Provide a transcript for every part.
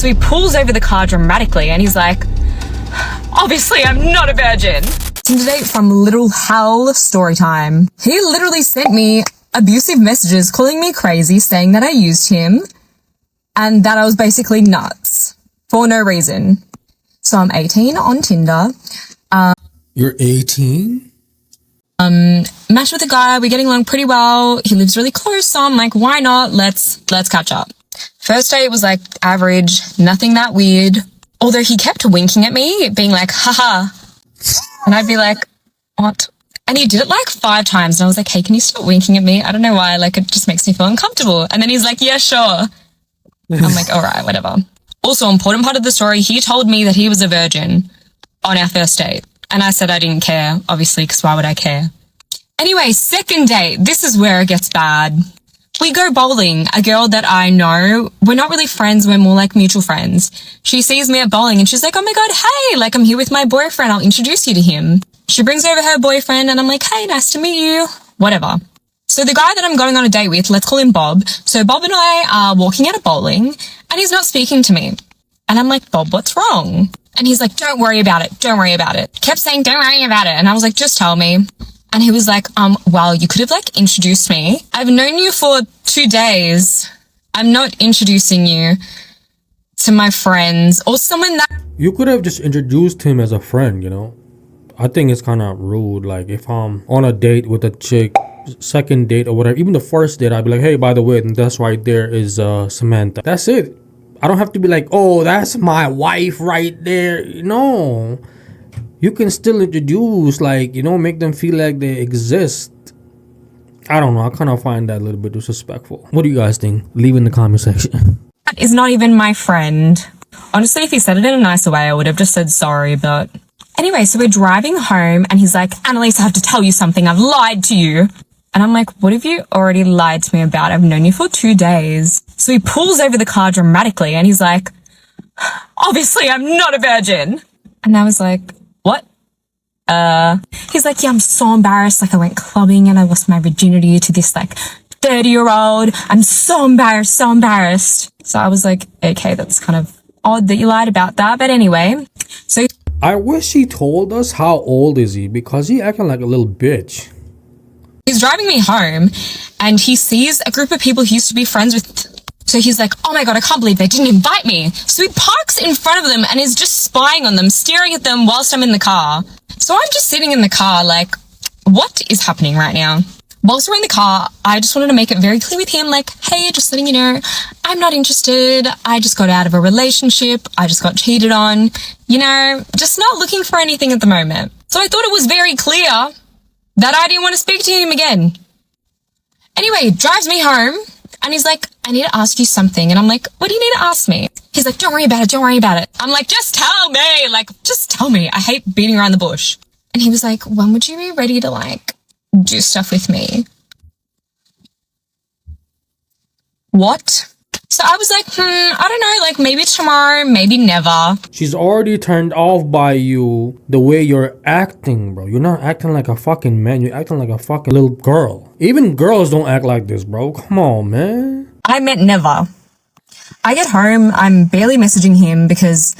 So he pulls over the car dramatically and he's like, obviously I'm not a virgin. Tinder date from Little Hell Storytime. He literally sent me abusive messages calling me crazy, saying that I used him and that I was basically nuts for no reason. So I'm 18 on Tinder. You're 18? Matched with a guy, we're getting along pretty well. He lives really close, so I'm like, why not? Let's catch up. First date was like average, nothing that weird. Although he kept winking at me, being like, haha. And I'd be like, what? And he did it like 5 times. And I was like, hey, can you stop winking at me? I don't know why. Like, it just makes me feel uncomfortable. And then he's like, yeah, sure. I'm like, all right, whatever. Also, important part of the story, he told me that he was a virgin on our first date. And I said I didn't care, obviously, because why would I care? Anyway, second date, this is where it gets bad. We go bowling. A girl that I know, we're not really friends, we're more like mutual friends. She sees me at bowling and she's like, oh my God, hey, like I'm here with my boyfriend, I'll introduce you to him. She brings over her boyfriend and I'm like, hey, nice to meet you, whatever. So the guy that I'm going on a date with, let's call him Bob. So Bob and I are walking out of bowling and he's not speaking to me. And I'm like, Bob, what's wrong? And he's like, don't worry about it. Don't worry about it. Kept saying, don't worry about it. And I was like, just tell me. And he was like, well, you could have like introduced me. I've known you for 2 days. I'm not introducing you to my friends or someone that... You could have just introduced him as a friend, you know? I think it's kind of rude. Like if I'm on a date with a chick, second date or whatever, even the first date, I'd be like, hey, by the way, that's right there is Samantha. That's it. I don't have to be like, oh, that's my wife right there. No, you can still introduce, like, you know, make them feel like they exist. I don't know. I kind of find that a little bit disrespectful. What do you guys think? Leave in the comment section. That is not even my friend. Honestly, if he said it in a nicer way, I would have just said sorry, but... Anyway, so we're driving home and he's like, Annalise, I have to tell you something. I've lied to you. And I'm like, what have you already lied to me about? I've known you for 2 days. So he pulls over the car dramatically and he's like, obviously I'm not a virgin. And I was like, what? He's like, yeah, I'm so embarrassed. Like I went clubbing and I lost my virginity to this like 30-year-old. I'm so embarrassed, so embarrassed. So I was like, okay, that's kind of odd that you lied about that. But anyway, so... I wish he told us how old is he, because he acting like a little bitch. He's driving me home and he sees a group of people he used to be friends with. So he's like, oh my God, I can't believe they didn't invite me. So he parks in front of them and is just spying on them, staring at them whilst I'm in the car. So I'm just sitting in the car like, what is happening right now? Whilst we're in the car, I just wanted to make it very clear with him, like, hey, just letting you know, I'm not interested. I just got out of a relationship. I just got cheated on, you know, just not looking for anything at the moment. So I thought it was very clear that I didn't want to speak to him again. Anyway, he drives me home and he's like, I need to ask you something. And I'm like, what do you need to ask me? He's like, don't worry about it. Don't worry about it. I'm like, just tell me. Like, just tell me. I hate beating around the bush. And he was like, when would you be ready to like do stuff with me? What? So I was like, I don't know, like maybe tomorrow, maybe never. She's already turned off by you the way you're acting, bro. You're not acting like a fucking man. You're acting like a fucking little girl. Even girls don't act like this, bro. Come on, man. I meant never. I get home, I'm barely messaging him because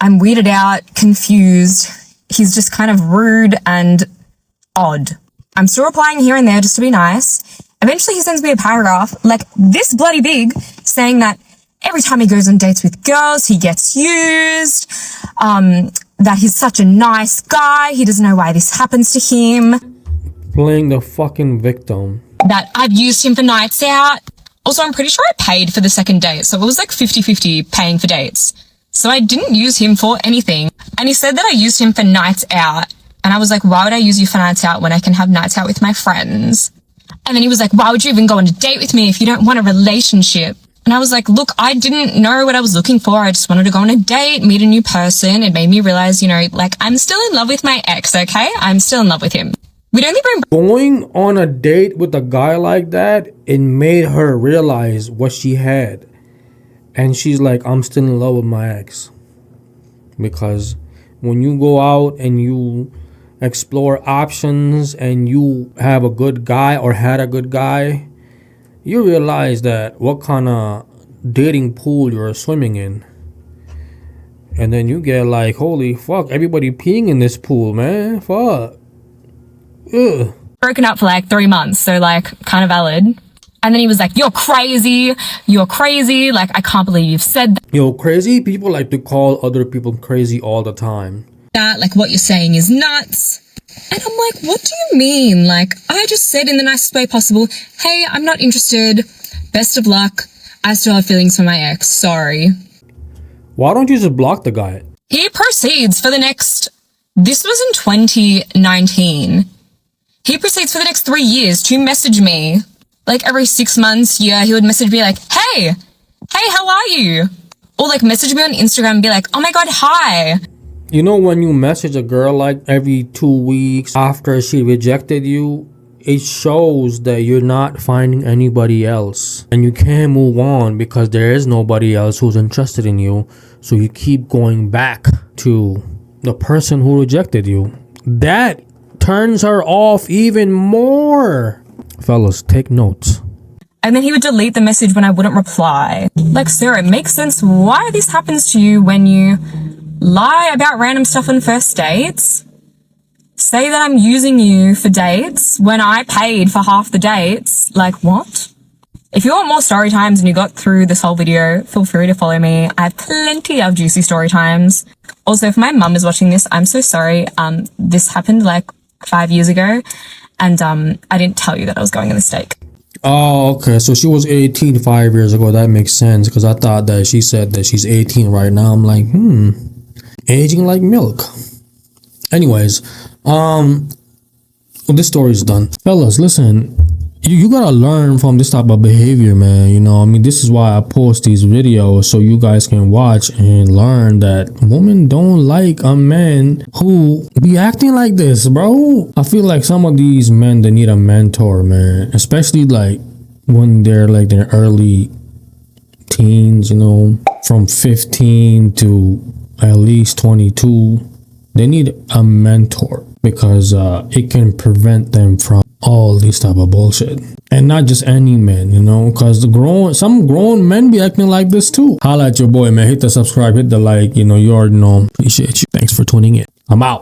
I'm weirded out, confused. He's just kind of rude and odd. I'm still replying here and there just to be nice. Eventually he sends me a paragraph like this bloody big saying that every time he goes on dates with girls, he gets used, that he's such a nice guy. He doesn't know why this happens to him. Playing the fucking victim. That I've used him for nights out. Also, I'm pretty sure I paid for the second date. So it was like 50-50 paying for dates. So I didn't use him for anything. And he said that I used him for nights out. And I was like, why would I use you for nights out when I can have nights out with my friends? And then he was like, why would you even go on a date with me if you don't want a relationship? And I was like, look, I didn't know what I was looking for. I just wanted to go on a date, meet a new person. It made me realize, you know, like I'm still in love with my ex, okay? I'm still in love with him. We'd only been... Going on a date with a guy like that, it made her realize what she had. And she's like, I'm still in love with my ex. Because when you go out and you explore options and you have a good guy or had a good guy, you realize that what kind of dating pool you're swimming in. and then you get like, holy fuck, everybody peeing in this pool, man. Fuck. Ugh. Broken up for like 3 months, so like kind of valid. And then he was like, you're crazy, like I can't believe you've said Yo, crazy people like to call other people crazy all the time. that, like what you're saying is nuts. And I'm like, what do you mean? Like, I just said in the nicest way possible, hey, I'm not interested, best of luck, I still have feelings for my ex, sorry. Why don't you just block the guy? He proceeds for the next, this was in 2019. He proceeds for the next 3 years to message me. Like every 6 months, yeah, he would message me like, hey, how are you? Or like message me on Instagram and be like, oh my God, hi. You know, when you message a girl like every 2 weeks after she rejected you, it shows that you're not finding anybody else. And you can't move on because there is nobody else who's interested in you. So you keep going back to the person who rejected you. That turns her off even more. Fellas, take notes. And then he would delete the message when I wouldn't reply. Like, sir, it makes sense why this happens to you when you lie about random stuff on first dates. Say that I'm using you for dates when I paid for half the dates. Like, what? If you want more story times and you got through this whole video, feel free to follow me. I have plenty of juicy story times. Also, if my mum is watching this, I'm so sorry. This happened like 5 years ago. And I didn't tell you that I was going in the stake. Oh, okay. So she was 18 5 years ago. That makes sense because I thought that she said that she's 18 right now. I'm like, aging like milk. Anyways, this story is done. Fellas, listen, you gotta learn from this type of behavior, man. You know, I mean, this is why I post these videos so you guys can watch and learn that women don't like a man who be acting like this, bro. I feel like some of these men, they need a mentor, man, especially like when they're like their early teens, you know, from 15 to at least 22. They need a mentor because it can prevent them from all this type of bullshit. And not just any men, you know, because some grown men be acting like this too. Holla at your boy, man. Hit the subscribe, hit the like, you know, you already know. Appreciate you. Thanks for tuning in. I'm out.